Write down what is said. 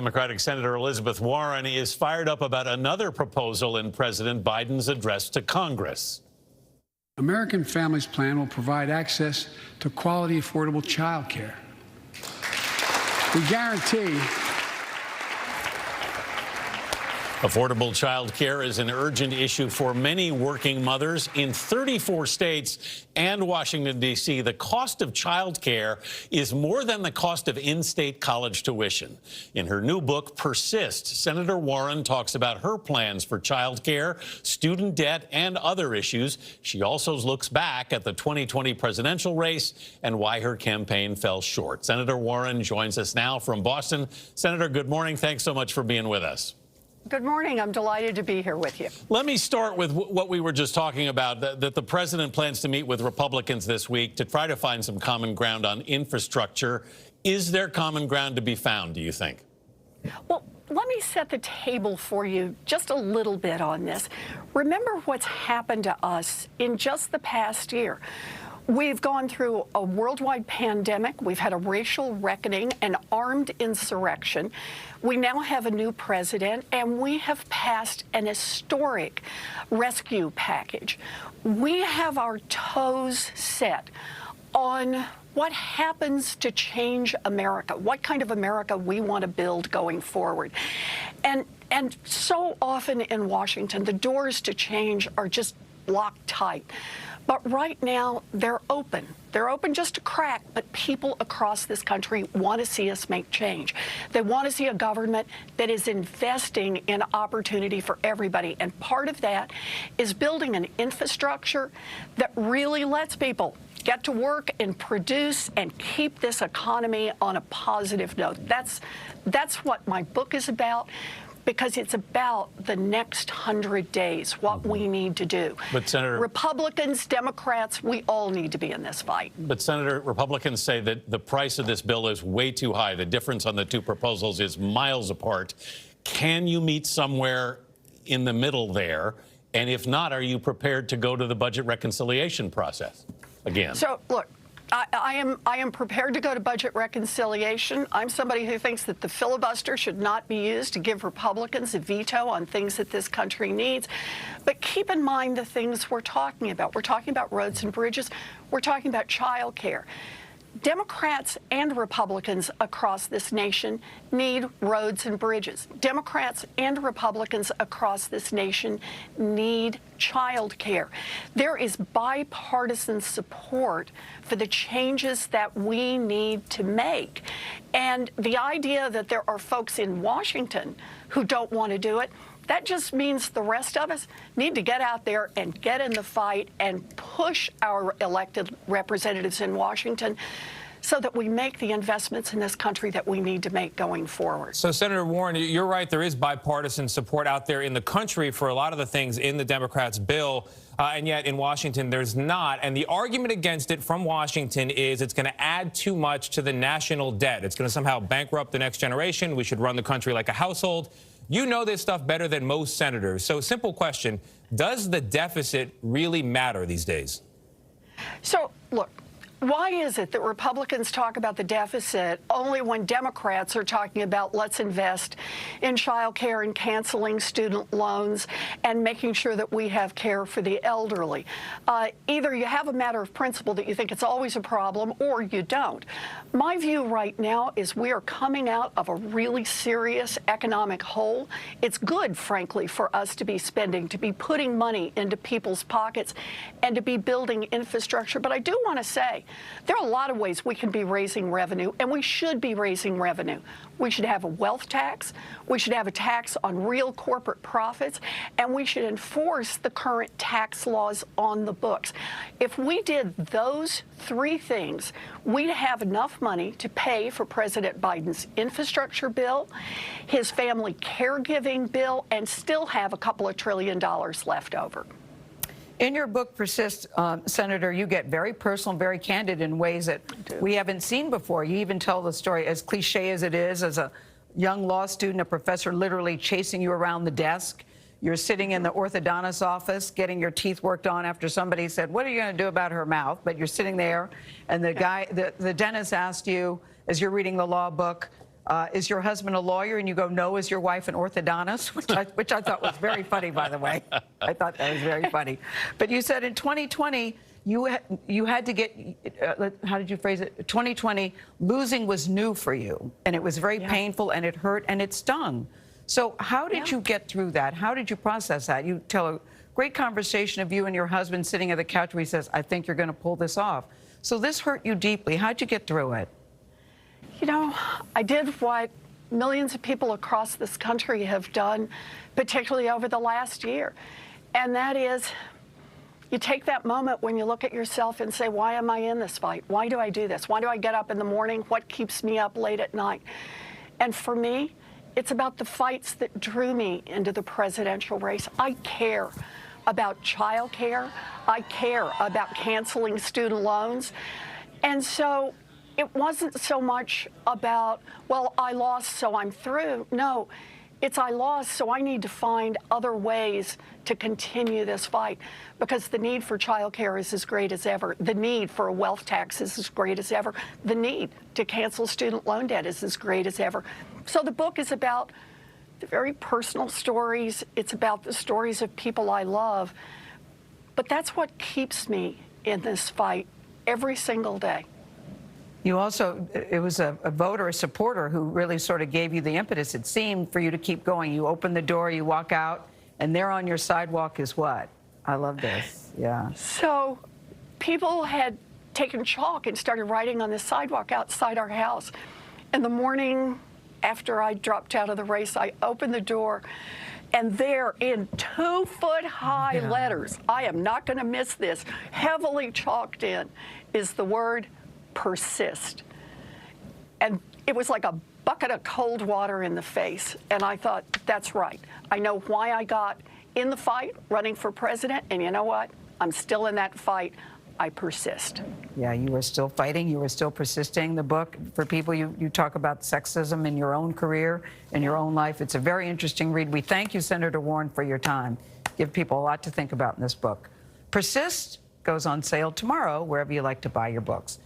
Democratic Senator Elizabeth Warren is fired up about another proposal in President Biden's address to Congress. American Families Plan will provide access to quality, affordable child care. We guarantee Affordable child care is an urgent issue for many working mothers in 34 states and Washington, D.C. The cost of child care is more than the cost of in-state college tuition. In her new book, Persist, Senator Warren talks about her plans for child care, student debt, and other issues. She also looks back at the 2020 presidential race and why her campaign fell short. Senator Warren joins us now from Boston. Senator, good morning. Thanks so much for being with us. Good morning. I'm delighted to be here with you. Let me start with what we were just talking about, that the president plans to meet with Republicans this week to try to find some common ground on infrastructure. Is there common ground to be found, do you think? Well, let me set the table for you just a little bit on this. Remember what's happened to us in just the past year. We've gone through a worldwide pandemic. We've had a racial reckoning, an armed insurrection. We now have a new president, and we have passed an historic rescue package. We have our toes set on what happens to change America, what kind of America we want to build going forward. And so often in Washington, the doors to change are just locked tight. But right now, they're open. They're open just a crack, but people across this country want to see us make change. They want to see a government that is investing in opportunity for everybody. And part of that is building an infrastructure that really lets people get to work and produce and keep this economy on a positive note. That's what my book is about, because it's about the next 100 days, what we need to do. But Senator, Republicans, Democrats, we all need to be in this fight. But Senator, Republicans say that the price of this bill is way too high. The difference on the two proposals is miles apart. Can you meet somewhere in the middle there? And if not, are you prepared to go to the budget reconciliation process again? So, look, I am prepared to go to budget reconciliation. I'm somebody who thinks that the filibuster should not be used to give Republicans a veto on things that this country needs. But keep in mind the things we're talking about. We're talking about roads and bridges. We're talking about child care. Democrats and Republicans across this nation need roads and bridges. Democrats and Republicans across this nation need child care. There is bipartisan support for the changes that we need to make. And the idea that there are folks in Washington who don't want to do it, that just means the rest of us need to get out there and get in the fight and push our elected representatives in Washington so that we make the investments in this country that we need to make going forward. So, Senator Warren, you're right. There is bipartisan support out there in the country for a lot of the things in the Democrats' bill, and yet in Washington there's not. And the argument against it from Washington is it's going to add too much to the national debt. It's going to somehow bankrupt the next generation. We should run the country like a household. You know this stuff better than most senators. So, simple question, does the deficit really matter these days? So, look, why is it that Republicans talk about the deficit only when Democrats are talking about let's invest in child care and canceling student loans and making sure that we have care for the elderly? Either you have a matter of principle that you think it's always a problem or you don't. My view right now is we are coming out of a really serious economic hole. It's good, frankly, for us to be spending, to be putting money into people's pockets and to be building infrastructure. But I do want to say, there are a lot of ways we can be raising revenue, and we should be raising revenue. We should have a wealth tax, we should have a tax on real corporate profits, and we should enforce the current tax laws on the books. If we did those three things, we'd have enough money to pay for President Biden's infrastructure bill, his family caregiving bill, and still have a couple of $1 trillion left over. In your book, Persist, Senator, you get very personal, very candid in ways that we haven't seen before. You even tell the story, as cliche as it is, as a young law student, a professor literally chasing you around the desk. You're sitting in the orthodontist's office getting your teeth worked on after somebody said, what are you going to do about her mouth? But you're sitting there, and the guy, the dentist asked you, as you're reading the law book, is your husband a lawyer? And you go, no. Is your wife an orthodontist? Which I thought was very funny, by the way. I thought that was very funny. But you said in 2020, you had to get, how did you phrase it? 2020, losing was new for you. And it was very painful, and it hurt, and it stung. So how did you get through that? How did you process that? You tell a great conversation of you and your husband sitting at the couch where he says, I think you're going to pull this off. So this hurt you deeply. How'd you get through it? You know, I did what millions of people across this country have done, particularly over the last year. And that is, you take that moment when you look at yourself and say, why am I in this fight? Why do I do this? Why do I get up in the morning? What keeps me up late at night? And for me, it's about the fights that drew me into the presidential race. I care about child care. I care about canceling student loans. And so it wasn't so much about, well, I lost, so I'm through. No, it's I lost, so I need to find other ways to continue this fight, because the need for child care is as great as ever. The need for a wealth tax is as great as ever. The need to cancel student loan debt is as great as ever. So the book is about the very personal stories. It's about the stories of people I love. But that's what keeps me in this fight every single day. You also, it was a voter, a supporter who really sort of gave you the impetus, it seemed, for you to keep going. You open the door, you walk out, and there on your sidewalk is what? I love this, yeah. So people had taken chalk and started writing on the sidewalk outside our house. In the morning after I dropped out of the race, I opened the door, and there in 2-foot-high letters, I am not going to miss this, heavily chalked in, is the word persist. And it was like a bucket of cold water in the face. And I thought, that's right. I know why I got in the fight running for president. And you know what? I'm still in that fight. I persist. Yeah, you were still fighting. You were still persisting. The book, for people, you talk about sexism in your own career, in your own life. It's a very interesting read. We thank you, Senator Warren, for your time. Give people a lot to think about in this book. Persist goes on sale tomorrow, wherever you like to buy your books.